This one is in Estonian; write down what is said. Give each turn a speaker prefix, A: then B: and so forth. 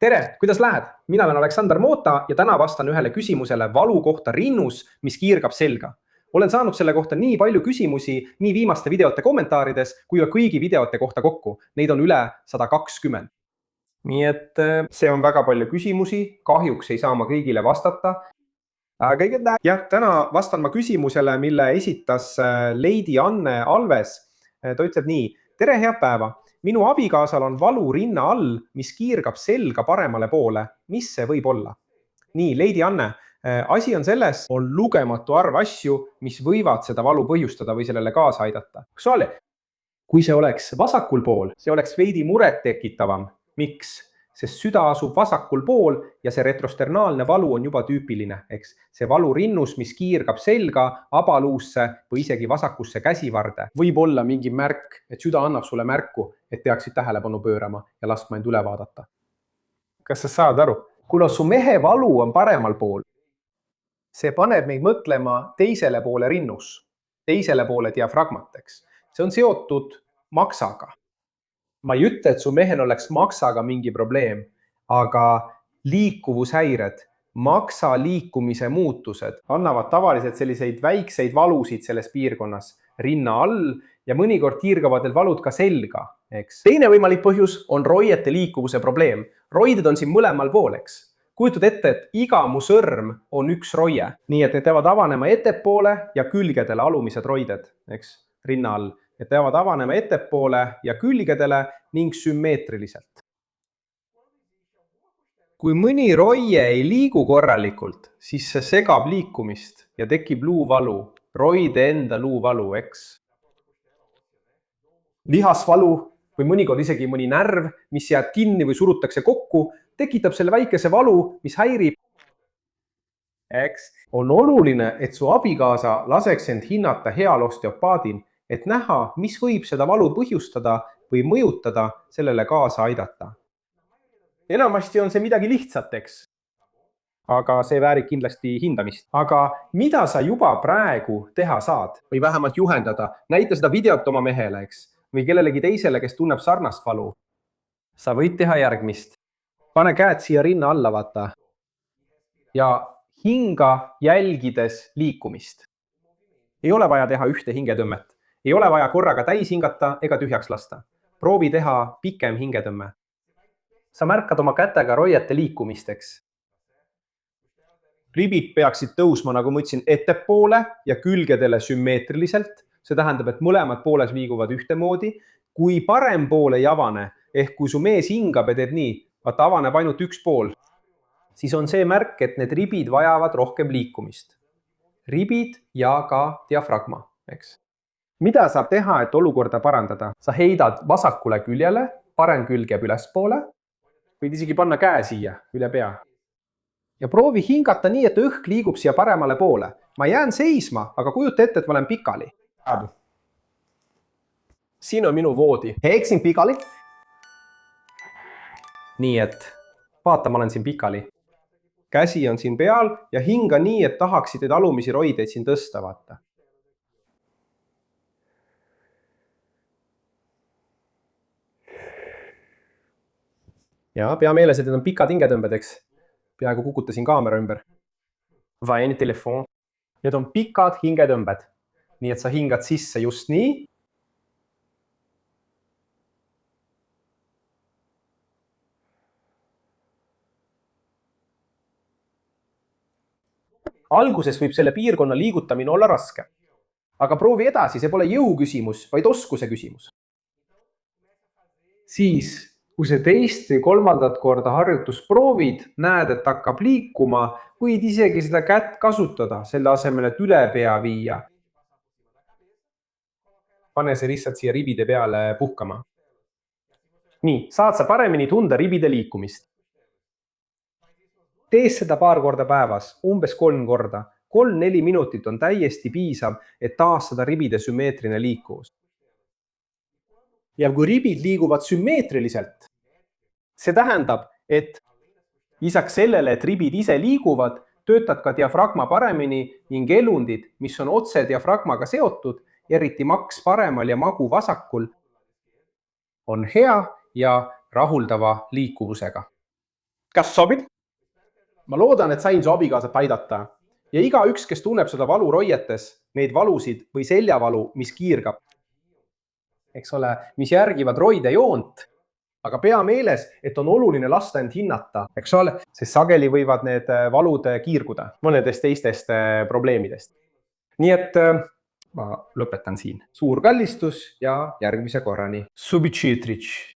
A: Tere, kuidas lähed? Mina olen Aleksandr Moota ja täna vastan ühele küsimusele valu kohta rinnus, mis kiirgab selga. Olen saanud selle kohta nii palju küsimusi nii viimaste videote kommentaarides kui ka kõigi videote kohta kokku. Neid on üle 120. Nii et see on väga palju küsimusi, kahjuks ei saa ma kõigile vastata. Ja täna vastan ma küsimusele, mille esitas Lady Anne Alves. Ta ütleb nii: tere, head päeva! Minu abikaasal on valu rinna all, mis kiirgab selga paremale poole. Mis see võib olla? Nii, Lady Anne, asi on selles, on lugematu arv asju, mis võivad seda valu põhjustada või sellele kaasa aidata. Kui see oleks vasakul pool, see oleks veidi muret tekitavam. Miks? Sest süda asub vasakul pool ja see retrosternaalne valu on juba tüüpiline. Eks? See valu rinnus, mis kiirgab selga, abaluusse või isegi vasakusse käsivarde. Võib olla mingi märk, et süda annab sulle märku, et peaksid tähelepanu pöörama ja laskma end üle vaadata. Kas sa saad aru? Kuna su mehe valu on paremal pool, see paneb meid mõtlema teisele poole rinnus, teisele poole diafragmateks. See on seotud maksaga. Ma ei ütle, et su mehel oleks maksaga mingi probleem, aga liikuvushäired, maksa liikumise muutused annavad tavaliselt selliseid väikseid valusid selles piirkonnas rinna all ja mõnikord kiirgavad need valud ka selga. Eks? Teine võimalik põhjus on roiete liikuvuse probleem. Roided on siin mõlemal pool, eks? Kujutad ette, et iga mu sõrm on üks roie, nii et need peavad avanema ettepoole ja külgedele alumised roided, eks? Rinna all. Et peavad avanema ettepoole ja külgedele ning sümmeetriliselt. Kui mõni roie ei liigu korralikult, siis see segab liikumist ja tekib luuvalu, roide enda luuvalu, eks. Lihasvalu või mõnikord isegi mõni närv, mis jääb kinni või surutakse kokku, tekitab selle väikese valu, mis häirib. Eks. On oluline, et su abikaasa laseks end hinnata heal osteopaadil, et näha, mis võib seda valu põhjustada või mõjutada sellele kaasa aidata. Enamasti on see midagi lihtsat, eks? Aga see väärib kindlasti hindamist. Aga mida sa juba praegu teha saad? Või vähemalt juhendada? Näita seda videot oma mehele, eks? Või kellelegi teisele, kes tunneb sarnast valu. Sa võid teha järgmist. Pane käed siia rinna alla, vaata. Ja hinga jälgides liikumist. Ei ole vaja teha ühte hingetõmmet. Ei ole vaja korraga täis hingata ega tühjaks lasta. Proovi teha pikem hingetõmme. Sa märkad oma kätega roiete liikumisteks. Ribid peaksid tõusma, nagu ma ütlesin, ettepoole ja külgedele sümmeetriliselt. See tähendab, et mõlemad pooles liiguvad ühtemoodi. Kui parem pool ei avane, ehk kui su mees hingab ja teeb nii, vaata avaneb ainult üks pool, siis on see märk, et need ribid vajavad rohkem liikumist. Ribid ja ka diafragma, eks. Mida saab teha, et olukorda parandada? Sa heidad vasakule küljele, parem külg jääb ülespoole, võid isegi panna käe siia üle pea. Ja proovi hingata nii, et õhk liigub siia paremale poole. Ma jään seisma, aga kujuta ette, et ma olen pikali. Siin on minu voodi. Eksin pikali. Nii et vaata, ma olen siin pikali. Käsi on siin peal ja hinga nii, et tahaksid need alumisi roideid siin tõsta, vaata. Ja pea meeles, et need on pikad hingetõmbed, eks. Peaaegu kukutasin kaamera ümber. Vaeni telefon. Need on pikad hingetõmbed. Nii et sa hingad sisse just nii. Alguses võib selle piirkonna liigutamine olla raske. Aga proovi edasi, see pole jõu küsimus, vaid oskuse küsimus. Siis kui see teist või kolmandat korda harjutus proovid, näed, et hakkab liikuma, võid isegi seda kätt kasutada, selle asemel, et üle pea viia. Pane see lihtsalt siia ribide peale puhkama. Nii, saad sa paremini tunda ribide liikumist. Tee seda paar korda päevas, umbes 3 korda. 3-4 minutit on täiesti piisav, et taastada ribide sümmeetrine liikuvus. Ja kui ribid liiguvad sümmeetriliselt, see tähendab, et lisaks sellele, et ribid ise liiguvad, töötab ka diafragma paremini ning elundid, mis on otse diafragmaga seotud, eriti maks paremal ja magu vasakul, on hea ja rahuldava liikuvusega.
B: kas sobib?
C: Ma loodan, et sain su abikaasat aidata ja igaüks, kes tunneb seda valu roietes, neid valusid või seljavalu, mis kiirgab,
A: eks ole, mis järgivad roide joont,
C: aga pea meeles, et on oluline lasta end hinnata, eks ole, sest sageli võivad need valud kiirguda mõnedest teistest probleemidest.
A: nii et ma lõpetan siin. Suur kallistus ja järgmise korrani.
C: Subitšiitrich.